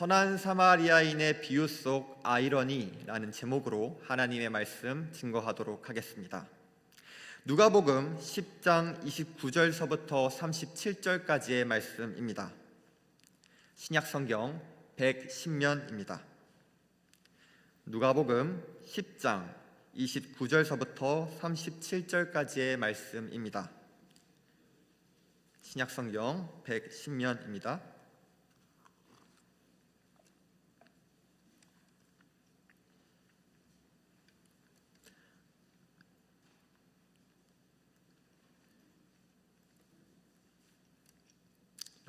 선한 사마리아인의 비유 속 아이러니라는 제목으로 하나님의 말씀 증거하도록 하겠습니다. 누가복음 10장 29절서부터 37절까지의 말씀입니다. 신약성경 110면입니다. 누가복음 10장 29절서부터 37절까지의 말씀입니다. 신약성경 110면입니다.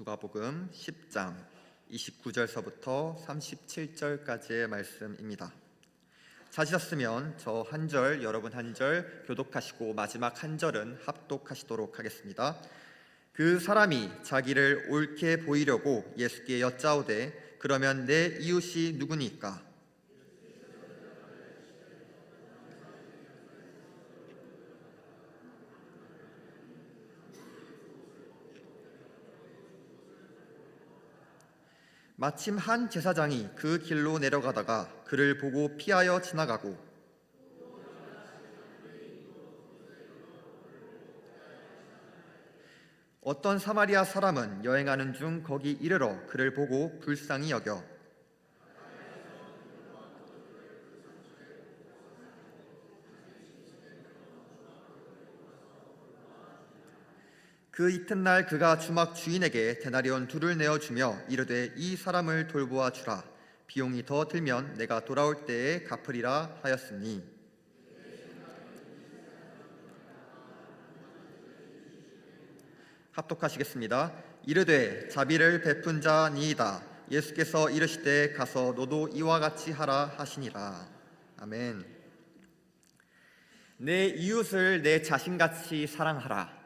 누가복음 10장 29절서부터 37절까지의 말씀입니다. 찾으셨으면 저 한 절, 여러분 한 절 교독하시고 마지막 한 절은 합독하시도록 하겠습니다. 그 사람이 자기를 옳게 보이려고 예수께 여짜오되 그러면 내 이웃이 누구니까? 마침 한 제사장이 그 길로 내려가다가 그를 보고 피하여 지나가고 어떤 사마리아 사람은 여행하는 중 거기 이르러 그를 보고 불쌍히 여겨 그 이튿날 그가 주막 주인에게 데나리온 2를 내어주며 이르되 이 사람을 돌보아 주라. 비용이 더 들면 내가 돌아올 때에 갚으리라 하였으니 합독하시겠습니다. 이르되 자비를 베푼 자 니이다. 예수께서 이르시되 가서 너도 이와 같이 하라 하시니라. 아멘. 내 이웃을 내 자신같이 사랑하라.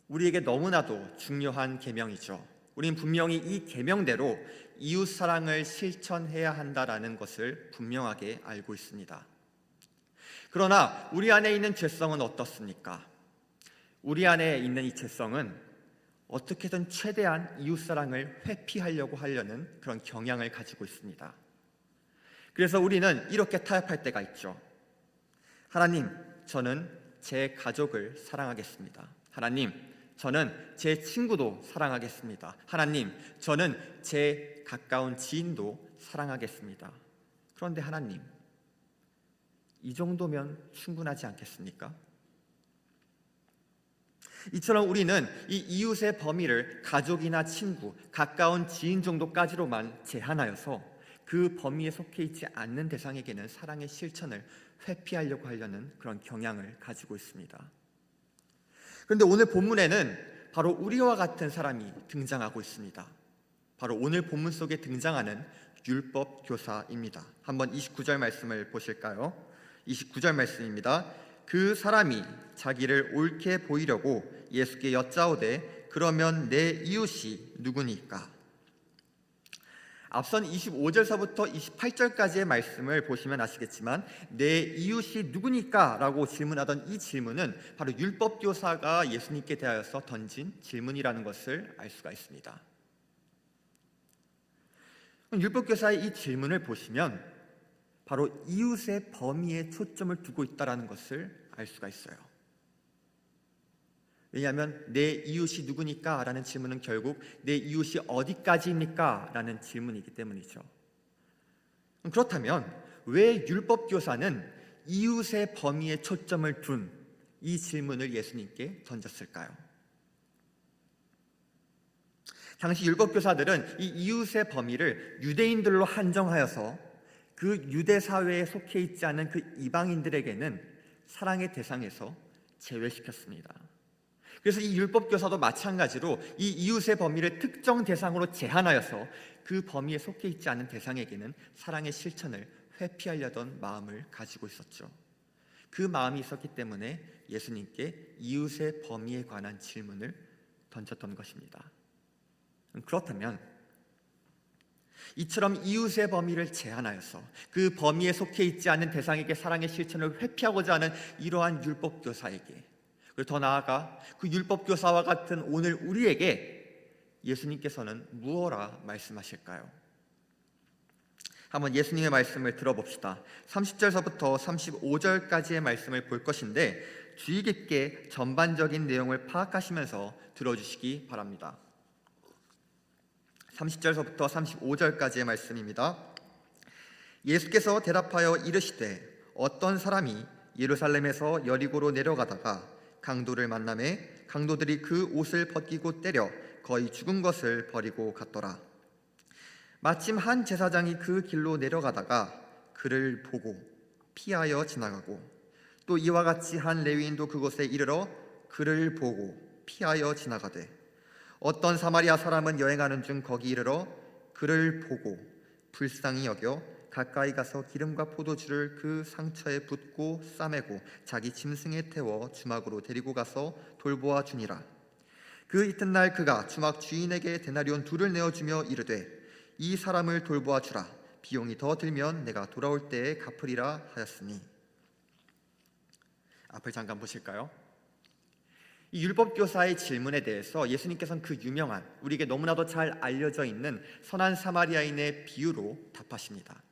우리에게 너무나도 중요한 계명이죠. 우린 분명히 이 계명대로 이웃 사랑을 실천해야 한다라는 것을 분명하게 알고 있습니다. 그러나 우리 안에 있는 죄성은 어떻습니까? 우리 안에 있는 이 죄성은 어떻게든 최대한 이웃 사랑을 회피하려고 하려는 그런 경향을 가지고 있습니다. 그래서 우리는 이렇게 타협할 때가 있죠. 하나님, 저는 제 가족을 사랑하겠습니다. 하나님, 저는 제 친구도 사랑하겠습니다. 하나님, 저는 제 가까운 지인도 사랑하겠습니다. 그런데 하나님, 이 정도면 충분하지 않겠습니까? 이처럼 우리는 이 이웃의 범위를 가족이나 친구, 가까운 지인 정도까지로만 제한하여서 그 범위에 속해 있지 않는 대상에게는 사랑의 실천을 회피하려고 하려는 그런 경향을 가지고 있습니다. 그런데 오늘 본문에는 바로 우리와 같은 사람이 등장하고 있습니다. 바로 오늘 본문 속에 등장하는 율법 교사입니다. 한번 29절 말씀을 보실까요? 29절 말씀입니다. 그 사람이 자기를 옳게 보이려고 예수께 여짜오되 그러면 내 이웃이 누구니까? 앞선 25절서부터 28절까지의 말씀을 보시면 아시겠지만 내 이웃이 누구니까? 라고 질문하던 이 질문은 바로 율법교사가 예수님께 대하여서 던진 질문이라는 것을 알 수가 있습니다. 율법교사의 이 질문을 보시면 바로 이웃의 범위에 초점을 두고 있다는 것을 알 수가 있어요. 왜냐하면 내 이웃이 누구니까? 라는 질문은 결국 내 이웃이 어디까지입니까? 라는 질문이기 때문이죠. 그렇다면 왜 율법교사는 이웃의 범위에 초점을 둔 이 질문을 예수님께 던졌을까요? 당시 율법교사들은 이 이웃의 범위를 유대인들로 한정하여서 그 유대 사회에 속해 있지 않은 그 이방인들에게는 사랑의 대상에서 제외시켰습니다. 그래서 이 율법교사도 마찬가지로 이 이웃의 범위를 특정 대상으로 제한하여서 그 범위에 속해 있지 않은 대상에게는 사랑의 실천을 회피하려던 마음을 가지고 있었죠. 그 마음이 있었기 때문에 예수님께 이웃의 범위에 관한 질문을 던졌던 것입니다. 그렇다면 이처럼 이웃의 범위를 제한하여서 그 범위에 속해 있지 않은 대상에게 사랑의 실천을 회피하고자 하는 이러한 율법교사에게, 그리고 더 나아가 그 율법교사와 같은 오늘 우리에게 예수님께서는 무엇라 말씀하실까요? 한번 예수님의 말씀을 들어봅시다. 30절서부터 35절까지의 말씀을 볼 것인데 주의 깊게 전반적인 내용을 파악하시면서 들어주시기 바랍니다. 30절서부터 35절까지의 말씀입니다. 예수께서 대답하여 이르시되 어떤 사람이 예루살렘에서 여리고로 내려가다가 강도를 만나매 강도들이 그 옷을 벗기고 때려 거의 죽은 것을 버리고 갔더라. 마침 한 제사장이 그 길로 내려가다가 그를 보고 피하여 지나가고 또 이와 같이 한 레위인도 그곳에 이르러 그를 보고 피하여 지나가되 어떤 사마리아 사람은 여행하는 중 거기 이르러 그를 보고 불쌍히 여겨 가까이 가서 기름과 포도주를 그 상처에 붓고 싸매고 자기 짐승에 태워 주막으로 데리고 가서 돌보아 주니라. 그 이튿날 그가 주막 주인에게 데나리온 둘을 내어주며 이르되 이 사람을 돌보아 주라. 비용이 더 들면 내가 돌아올 때에 갚으리라 하였으니. 앞을 잠깐 보실까요? 이 율법교사의 질문에 대해서 예수님께서는 그 유명한, 우리에게 너무나도 잘 알려져 있는 선한 사마리아인의 비유로 답하십니다.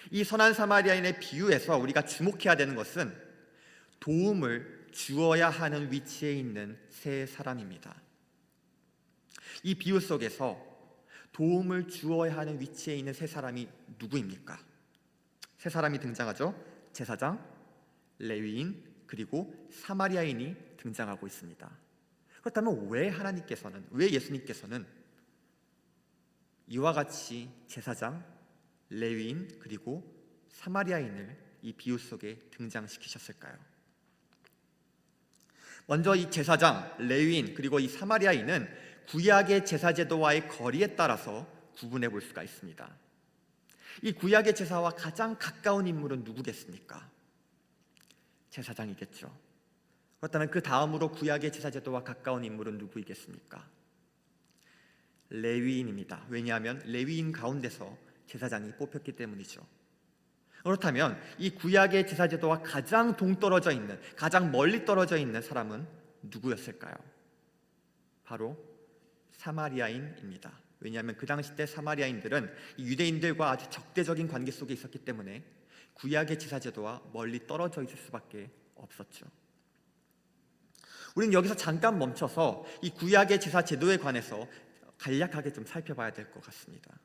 이 선한 사마리아인의 비유에서 우리가 주목해야 되는 것은 도움을 주어야 하는 위치에 있는 세 사람입니다. 이 비유 속에서 도움을 주어야 하는 위치에 있는 세 사람이 누구입니까? 세 사람이 등장하죠. 제사장, 레위인, 그리고 사마리아인이 등장하고 있습니다. 그렇다면 왜 예수님께서는 이와 같이 제사장, 레위인, 그리고 사마리아인을 이 비유 속에 등장시키셨을까요? 먼저 이 제사장, 레위인, 그리고 이 사마리아인은 구약의 제사제도와의 거리에 따라서 구분해 볼 수가 있습니다. 이 구약의 제사와 가장 가까운 인물은 누구겠습니까? 제사장이겠죠. 그렇다면 그 다음으로 구약의 제사제도와 가까운 인물은 누구이겠습니까? 레위인입니다. 왜냐하면 레위인 가운데서 제사장이 뽑혔기 때문이죠. 그렇다면 이 구약의 제사제도와 가장 동떨어져 있는, 가장 멀리 떨어져 있는 사람은 누구였을까요? 바로 사마리아인입니다. 왜냐하면 그 당시 때 사마리아인들은 유대인들과 아주 적대적인 관계 속에 있었기 때문에 구약의 제사제도와 멀리 떨어져 있을 수밖에 없었죠. 우리는 여기서 잠깐 멈춰서 이 구약의 제사제도에 관해서 간략하게 좀 살펴봐야 될 것 같습니다.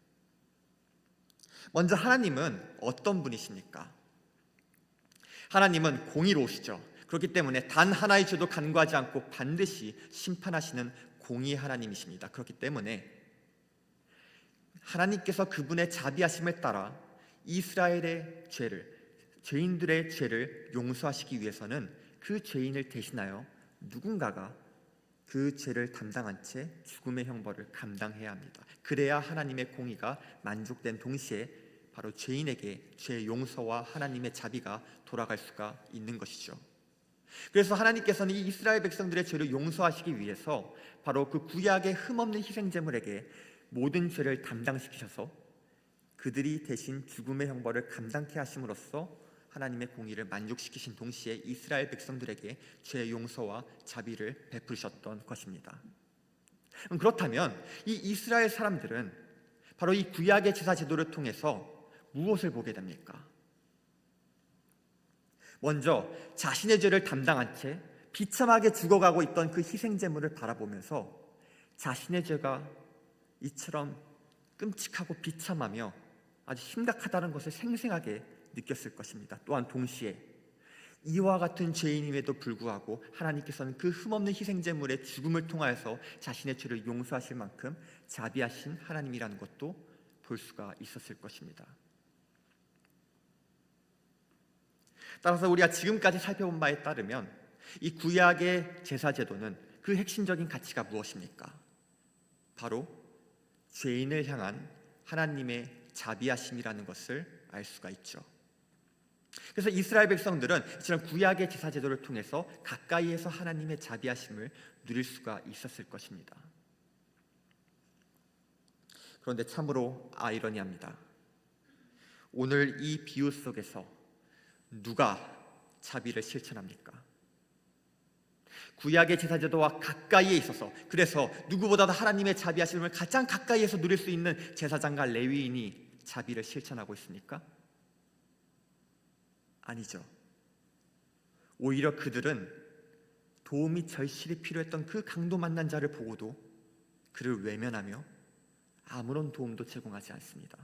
먼저 하나님은 어떤 분이십니까? 하나님은 공의로우시죠. 그렇기 때문에 단 하나의 죄도 간과하지 않고 반드시 심판하시는 공의 하나님이십니다. 그렇기 때문에 하나님께서 그분의 자비하심을 따라 이스라엘의 죄인들의 죄를 용서하시기 위해서는 그 죄인을 대신하여 누군가가 그 죄를 담당한 채 죽음의 형벌을 감당해야 합니다. 그래야 하나님의 공의가 만족된 동시에 바로 죄인에게 죄 용서와 하나님의 자비가 돌아갈 수가 있는 것이죠. 그래서 하나님께서는 이 이스라엘 백성들의 죄를 용서하시기 위해서 바로 그 구약의 흠없는 희생제물에게 모든 죄를 담당시키셔서 그들이 대신 죽음의 형벌을 감당케 하심으로써 하나님의 공의를 만족시키신 동시에 이스라엘 백성들에게 죄 용서와 자비를 베푸셨던 것입니다. 그렇다면 이 이스라엘 사람들은 바로 이 구약의 제사 제도를 통해서 무엇을 보게 됩니까? 먼저 자신의 죄를 담당한 채 비참하게 죽어가고 있던 그 희생제물을 바라보면서 자신의 죄가 이처럼 끔찍하고 비참하며 아주 심각하다는 것을 생생하게 느꼈을 것입니다. 또한 동시에 이와 같은 죄인임에도 불구하고 하나님께서는 그 흠없는 희생제물의 죽음을 통하여서 자신의 죄를 용서하실 만큼 자비하신 하나님이라는 것도 볼 수가 있었을 것입니다. 따라서 우리가 지금까지 살펴본 바에 따르면 이 구약의 제사제도는 그 핵심적인 가치가 무엇입니까? 바로 죄인을 향한 하나님의 자비하심이라는 것을 알 수가 있죠. 그래서 이스라엘 백성들은 이처럼 구약의 제사제도를 통해서 가까이에서 하나님의 자비하심을 누릴 수가 있었을 것입니다. 그런데 참으로 아이러니합니다. 오늘 이 비유 속에서 누가 자비를 실천합니까? 구약의 제사제도와 가까이에 있어서, 그래서 누구보다도 하나님의 자비하심을 가장 가까이에서 누릴 수 있는 제사장과 레위인이 자비를 실천하고 있습니까? 아니죠. 오히려 그들은 도움이 절실히 필요했던 그 강도 만난 자를 보고도 그를 외면하며 아무런 도움도 제공하지 않습니다.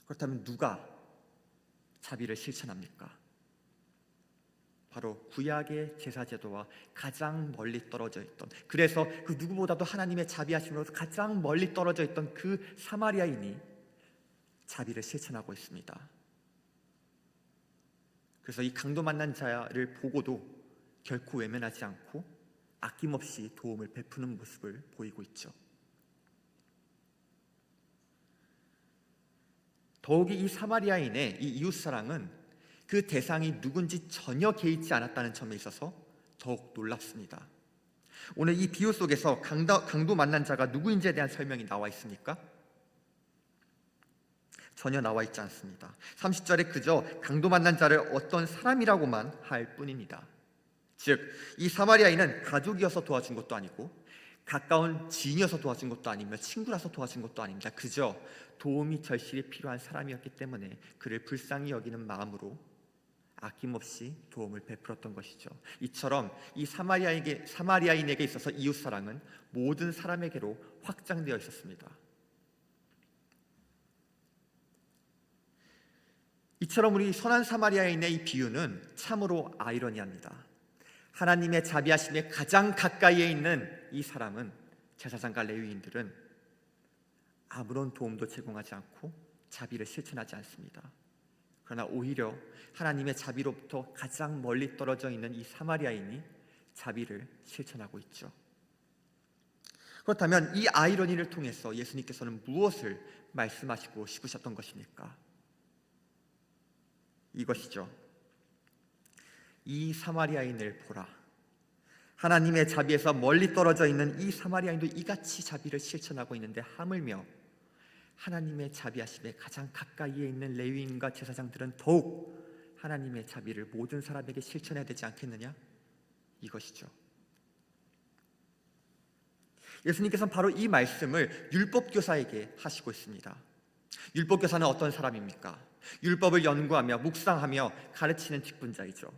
그렇다면 누가 자비를 실천합니까? 바로 구약의 제사제도와 가장 멀리 떨어져 있던, 그래서 그 누구보다도 하나님의 자비하심으로서 가장 멀리 떨어져 있던 그 사마리아인이 자비를 실천하고 있습니다. 그래서 이 강도 만난 자를 보고도 결코 외면하지 않고 아낌없이 도움을 베푸는 모습을 보이고 있죠. 더욱이 이 사마리아인의 이 이웃사랑은 그 대상이 누군지 전혀 개의치 않았다는 점에 있어서 더욱 놀랍습니다. 오늘 이 비유 속에서 강도 만난 자가 누구인지에 대한 설명이 나와 있습니까? 전혀 나와 있지 않습니다. 30절에 그저 강도 만난 자를 어떤 사람이라고만 할 뿐입니다. 즉, 이 사마리아인은 가족이어서 도와준 것도 아니고 가까운 지인이어서 도와준 것도 아니며 친구라서 도와준 것도 아닙니다. 그저 도움이 절실히 필요한 사람이었기 때문에 그를 불쌍히 여기는 마음으로 아낌없이 도움을 베풀었던 것이죠. 이처럼 이 사마리아인에게 있어서 이웃사랑은 모든 사람에게로 확장되어 있었습니다. 이처럼 우리 선한 사마리아인의 이 비유는 참으로 아이러니합니다. 하나님의 자비하심에 가장 가까이에 있는 이 사람은, 제사장과 레위인들은 아무런 도움도 제공하지 않고 자비를 실천하지 않습니다. 그러나 오히려 하나님의 자비로부터 가장 멀리 떨어져 있는 이 사마리아인이 자비를 실천하고 있죠. 그렇다면 이 아이러니를 통해서 예수님께서는 무엇을 말씀하시고 싶으셨던 것입니까? 이것이죠. 이 사마리아인을 보라. 하나님의 자비에서 멀리 떨어져 있는 이 사마리아인도 이같이 자비를 실천하고 있는데 하물며 하나님의 자비하심에 가장 가까이에 있는 레위인과 제사장들은 더욱 하나님의 자비를 모든 사람에게 실천해야 되지 않겠느냐? 이것이죠. 예수님께서는 바로 이 말씀을 율법교사에게 하시고 있습니다. 율법교사는 어떤 사람입니까? 율법을 연구하며 묵상하며 가르치는 직분자이죠.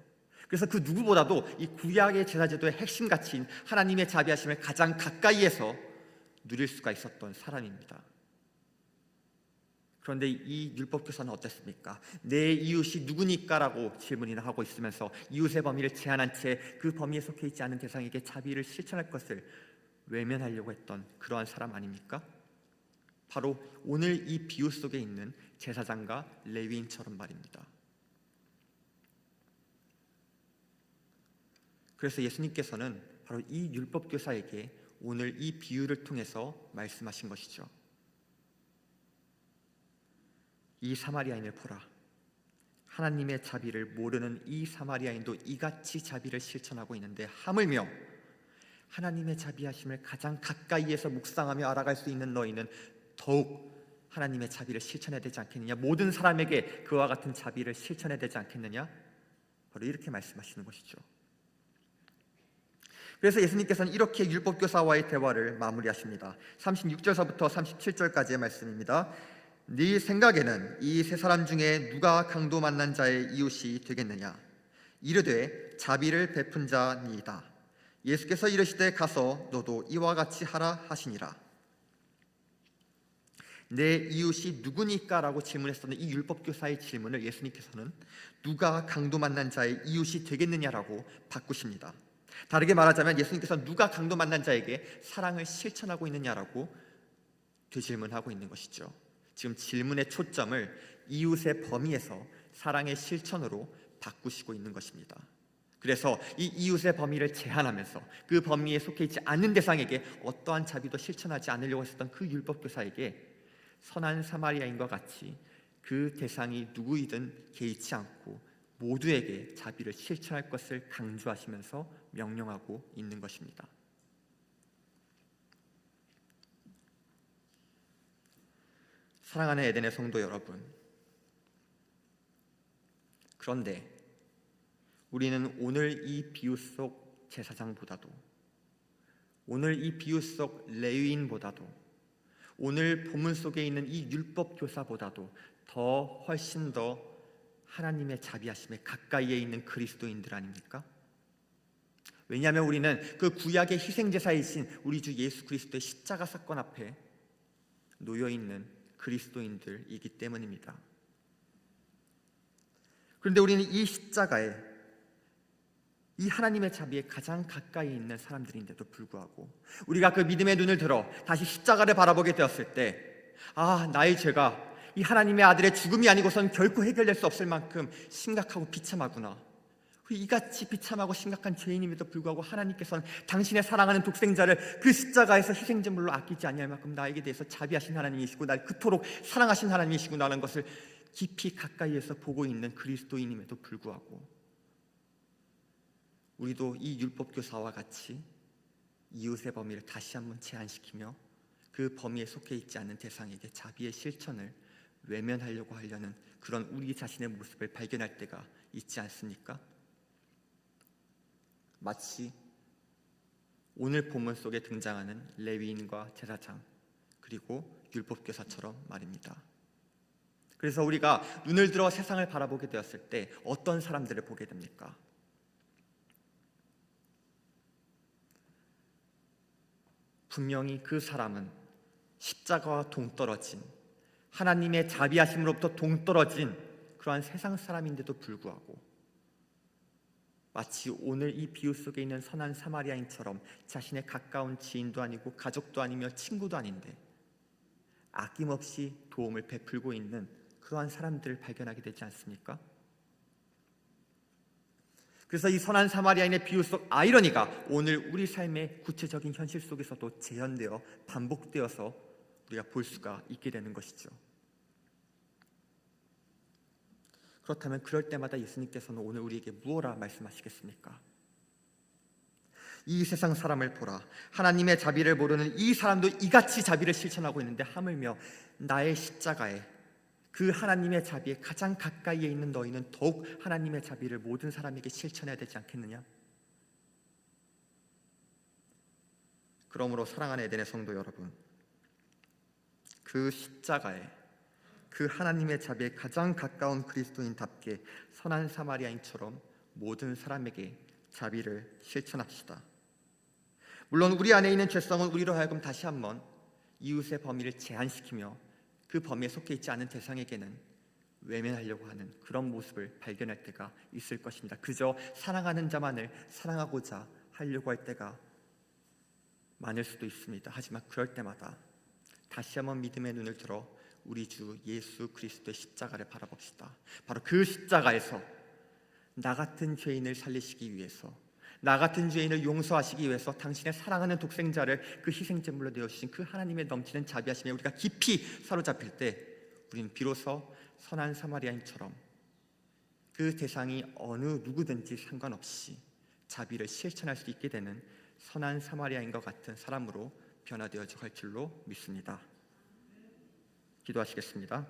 그래서 그 누구보다도 이 구약의 제사제도의 핵심 가치인 하나님의 자비하심을 가장 가까이에서 누릴 수가 있었던 사람입니다. 그런데 이 율법교사는 어땠습니까? 내 이웃이 누구니까? 라고 질문이나 하고 있으면서 이웃의 범위를 제한한 채 그 범위에 속해 있지 않은 대상에게 자비를 실천할 것을 외면하려고 했던 그러한 사람 아닙니까? 바로 오늘 이 비유 속에 있는 제사장과 레위인처럼 말입니다. 그래서 예수님께서는 바로 이 율법교사에게 오늘 이 비유를 통해서 말씀하신 것이죠. 이 사마리아인을 보라. 하나님의 자비를 모르는 이 사마리아인도 이같이 자비를 실천하고 있는데 하물며 하나님의 자비하심을 가장 가까이에서 묵상하며 알아갈 수 있는 너희는 더욱 하나님의 자비를 실천해야 되지 않겠느냐? 모든 사람에게 그와 같은 자비를 실천해야 되지 않겠느냐? 바로 이렇게 말씀하시는 것이죠. 그래서 예수님께서는 이렇게 율법교사와의 대화를 마무리하십니다. 36절서부터 37절까지의 말씀입니다. 네 생각에는 이 세 사람 중에 누가 강도 만난 자의 이웃이 되겠느냐? 이르되 자비를 베푼 자니이다. 예수께서 이르시되 가서 너도 이와 같이 하라 하시니라. 내 이웃이 누구니까? 라고 질문했었던 이 율법교사의 질문을 예수님께서는 누가 강도 만난 자의 이웃이 되겠느냐라고 바꾸십니다. 다르게 말하자면 예수님께서는 누가 강도 만난 자에게 사랑을 실천하고 있느냐라고 되질문하고 있는 것이죠. 지금 질문의 초점을 이웃의 범위에서 사랑의 실천으로 바꾸시고 있는 것입니다. 그래서 이 이웃의 범위를 제한하면서 그 범위에 속해 있지 않는 대상에게 어떠한 자비도 실천하지 않으려고 했었던 그 율법교사에게 선한 사마리아인과 같이 그 대상이 누구이든 개의치 않고 모두에게 자비를 실천할 것을 강조하시면서 명령하고 있는 것입니다. 사랑하는 에덴의 성도 여러분, 그런데 우리는 오늘 이 비유 속 제사장보다도, 오늘 이 비유 속 레위인보다도, 오늘 본문 속에 있는 이 율법 교사보다도 훨씬 더 하나님의 자비하심에 가까이에 있는 그리스도인들 아닙니까? 왜냐하면 우리는 그 구약의 희생제사이신 우리 주 예수 그리스도의 십자가 사건 앞에 놓여있는 그리스도인들이기 때문입니다. 그런데 우리는 이 십자가에, 이 하나님의 자비에 가장 가까이 있는 사람들인데도 불구하고 우리가 그 믿음의 눈을 들어 다시 십자가를 바라보게 되었을 때, 나의 죄가 이 하나님의 아들의 죽음이 아니고선 결코 해결될 수 없을 만큼 심각하고 비참하구나. 이같이 비참하고 심각한 죄인임에도 불구하고 하나님께서는 당신의 사랑하는 독생자를 그 십자가에서 희생제물로 아끼지 아니할 만큼 나에게 대해서 자비하신 하나님이시고 날 그토록 사랑하신 하나님이시구나라는 것을 깊이 가까이에서 보고 있는 그리스도인임에도 불구하고 우리도 이 율법교사와 같이 이웃의 범위를 다시 한번 제한시키며 그 범위에 속해 있지 않는 대상에게 자비의 실천을 외면하려고 하려는 그런 우리 자신의 모습을 발견할 때가 있지 않습니까? 마치 오늘 본문 속에 등장하는 레위인과 제사장 그리고 율법교사처럼 말입니다. 그래서 우리가 눈을 들어 세상을 바라보게 되었을 때 어떤 사람들을 보게 됩니까? 분명히 그 사람은 십자가와 동떨어진, 하나님의 자비하심으로부터 동떨어진 그러한 세상 사람인데도 불구하고 마치 오늘 이 비유 속에 있는 선한 사마리아인처럼 자신의 가까운 지인도 아니고 가족도 아니며 친구도 아닌데 아낌없이 도움을 베풀고 있는 그러한 사람들을 발견하게 되지 않습니까? 그래서 이 선한 사마리아인의 비유 속 아이러니가 오늘 우리 삶의 구체적인 현실 속에서도 재현되어 반복되어서 우리가 볼 수가 있게 되는 것이죠. 그렇다면 그럴 때마다 예수님께서는 오늘 우리에게 무엇라 말씀하시겠습니까? 이 세상 사람을 보라. 하나님의 자비를 모르는 이 사람도 이같이 자비를 실천하고 있는데 하물며 나의 십자가에 그 하나님의 자비에 가장 가까이에 있는 너희는 더욱 하나님의 자비를 모든 사람에게 실천해야 되지 않겠느냐? 그러므로 사랑하는 에덴의 성도 여러분, 그 십자가에 그 하나님의 자비에 가장 가까운 그리스도인답게 선한 사마리아인처럼 모든 사람에게 자비를 실천합시다. 물론 우리 안에 있는 죄성은 우리로 하여금 다시 한번 이웃의 범위를 제한시키며 그 범위에 속해 있지 않은 대상에게는 외면하려고 하는 그런 모습을 발견할 때가 있을 것입니다. 그저 사랑하는 자만을 사랑하고자 하려고 할 때가 많을 수도 있습니다. 하지만 그럴 때마다 다시 한번 믿음의 눈을 들어 우리 주 예수 그리스도의 십자가를 바라봅시다. 바로 그 십자가에서 나 같은 죄인을 살리시기 위해서, 나 같은 죄인을 용서하시기 위해서 당신의 사랑하는 독생자를 그 희생제물로 내어주신 그 하나님의 넘치는 자비하심에 우리가 깊이 사로잡힐 때 우리는 비로소 선한 사마리아인처럼 그 대상이 어느 누구든지 상관없이 자비를 실천할 수 있게 되는 선한 사마리아인과 같은 사람으로 변화되어져 갈 줄로 믿습니다. 기도하시겠습니다.